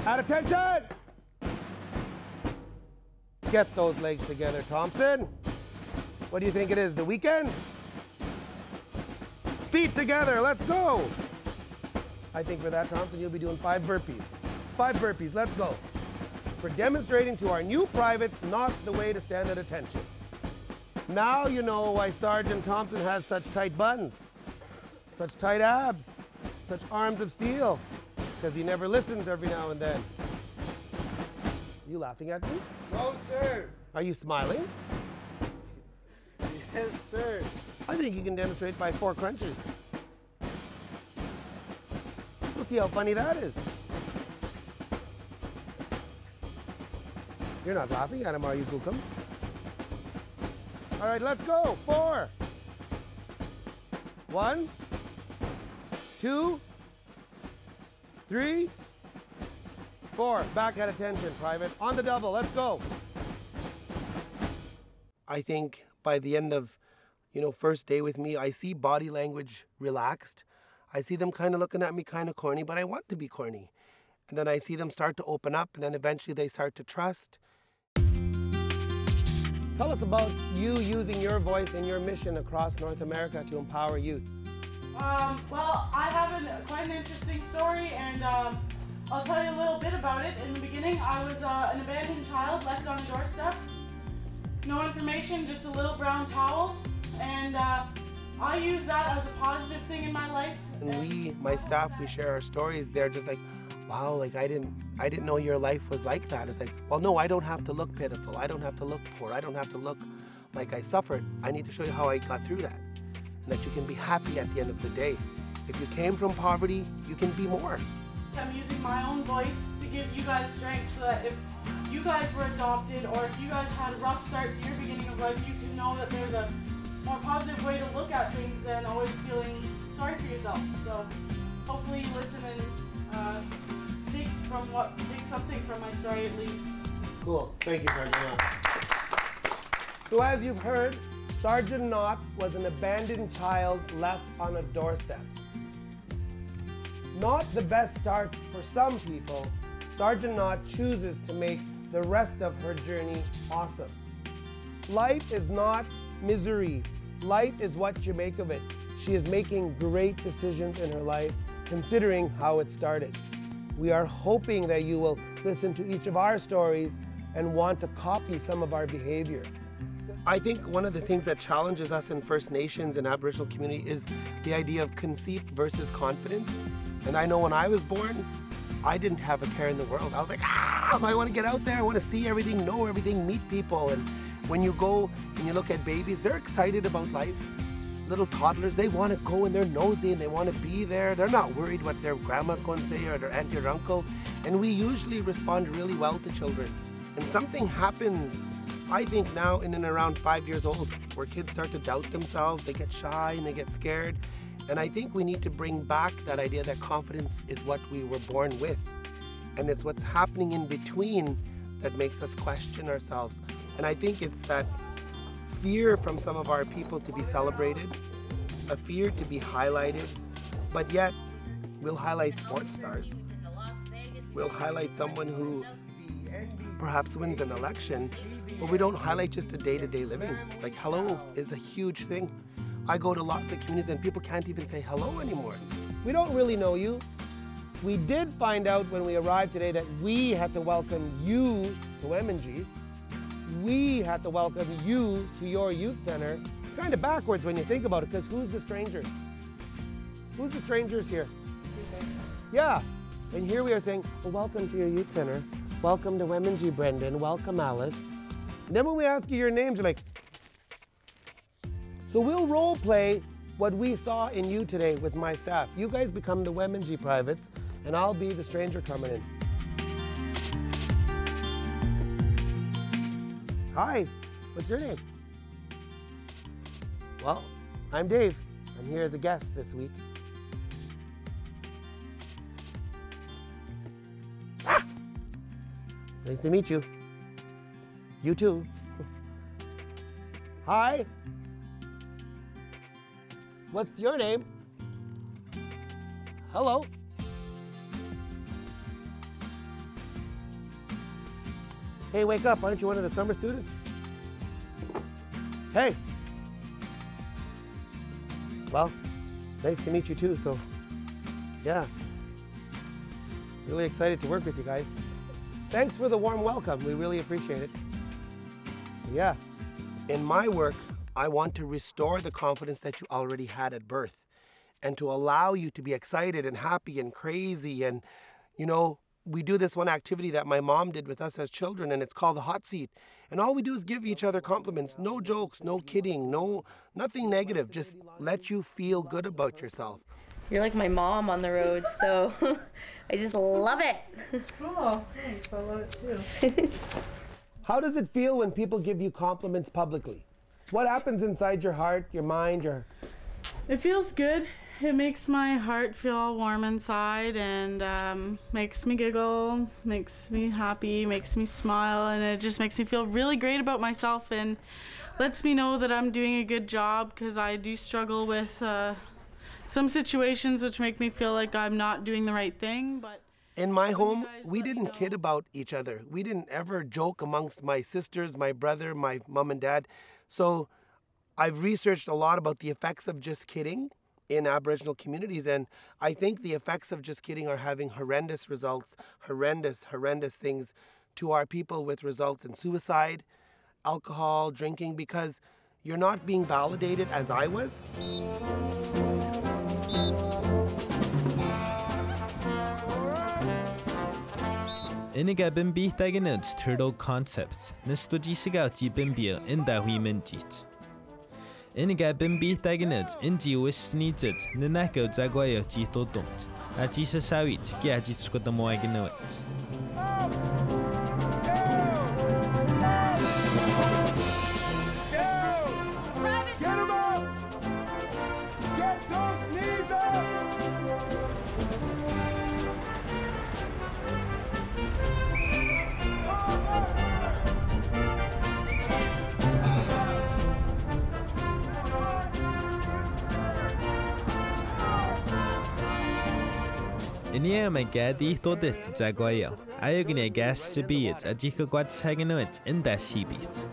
At attention! Get those legs together, Thompson. What do you think it is, the weekend? Feet together, let's go. I think for that, Thompson, you'll be doing 5 burpees. 5 burpees, let's go. For demonstrating to our new privates not the way to stand at attention. Now you know why Sergeant Thompson has such tight buns, such tight abs, such arms of steel, because he never listens every now and then. Are you laughing at me? No, sir. Are you smiling? Yes, sir. I think you can demonstrate by 4 crunches. We'll see how funny that is. You're not laughing at him, are you, Gookum? All right, let's go. 4. 1, 2, 3, 4. Back at attention, private. On the double, let's go. I think by the end of, first day with me, I see body language relaxed. I see them kind of looking at me kind of corny, but I want to be corny. And then I see them start to open up, and then eventually they start to trust. Tell us about you using your voice and your mission across North America to empower youth. Well, I have quite an interesting story, and I'll tell you a little bit about it. In the beginning, I was an abandoned child left on a doorstep. No information, just a little brown towel, and I use that as a positive thing in my life. And my staff, we share our stories. They're just like, wow, like I didn't know your life was like that. It's like, well, no, I don't have to look pitiful. I don't have to look poor. I don't have to look like I suffered. I need to show you how I got through that. And that you can be happy at the end of the day. If you came from poverty, you can be more. I'm using my own voice to give you guys strength so that if you guys were adopted or if you guys had a rough start to your beginning of life, you can know that there's a more positive way to look at things than always feeling sorry for yourself. So hopefully you listen and take something from my story at least. Cool. Thank you, Sergeant Knott. So as you've heard, Sergeant Knott was an abandoned child left on a doorstep. Not the best start for some people, Sergeant Knott chooses to make the rest of her journey awesome. Life is not misery. Life is what you make of it. She is making great decisions in her life, considering how it started. We are hoping that you will listen to each of our stories and want to copy some of our behavior. I think one of the things that challenges us in First Nations and Aboriginal community is the idea of conceit versus confidence. And I know when I was born, I didn't have a care in the world. I was like, I want to get out there, I want to see everything, know everything, meet people. And when you go and you look at babies, they're excited about life. Little toddlers, they want to go and they're nosy and they want to be there. They're not worried what their grandma's going to say or their auntie or uncle. And we usually respond really well to children. And something happens, I think now in and around 5 years old, where kids start to doubt themselves, they get shy and they get scared. And I think we need to bring back that idea that confidence is what we were born with. And it's what's happening in between that makes us question ourselves. And I think it's that fear from some of our people to be celebrated, a fear to be highlighted, but yet we'll highlight sports stars. We'll highlight someone who perhaps wins an election, but we don't highlight just the day-to-day living. Like hello is a huge thing. I go to lots of communities and people can't even say hello anymore. We don't really know you. We did find out when we arrived today that we had to welcome you to Wemindji. We had to welcome you to your youth center. It's kind of backwards when you think about it, because who's the strangers? Who's the strangers here? Yeah, and here we are saying, well, welcome to your youth center. Welcome to Wemindji, Brendan. Welcome, Alice. And then when we ask you your names, you're like, so we'll role play what we saw in you today with my staff. You guys become the Wemindji privates, and I'll be the stranger coming in. Hi, what's your name? Well, I'm Dave. I'm here as a guest this week. Nice to meet you. You too. Hi. What's your name? Hey, wake up. Aren't you one of the summer students? Hey. Well, nice to meet you too, so yeah. Really excited to work with you guys. Thanks for the warm welcome. We really appreciate it. Yeah. In my work, I want to restore the confidence that you already had at birth and to allow you to be excited and happy and crazy. And, you know, we do this one activity that my mom did with us as children, and it's called the hot seat. And all we do is give each other compliments. No jokes, no kidding, nothing negative. Just let you feel good about yourself. You're like my mom on the road, so I just love it. Oh, thanks. I love it too. How does it feel when people give you compliments publicly? What happens inside your heart, your mind, It feels good. It makes my heart feel all warm inside and makes me giggle, makes me happy, makes me smile, and it just makes me feel really great about myself and lets me know that I'm doing a good job, because I do struggle with some situations which make me feel like I'm not doing the right thing. But in my home, we didn't kid about each other. We didn't ever joke amongst my sisters, my brother, my mom and dad. So I've researched a lot about the effects of just kidding in Aboriginal communities, and I think the effects of just kidding are having horrendous results, horrendous things to our people, with results in suicide, alcohol, drinking, because you're not being validated as I was. Iniga bimbi taginut turtle concepts, nistogisiga ji bimbia in da Wemindji. Iniga bimbi taginut inji wisnijit ninako zagwayo ji todont, a jisa sawit giaji skodamoaginot. Inia magadi todit zagwayo. Ayogine gas to be it a jika quats hanging it in that sea beat.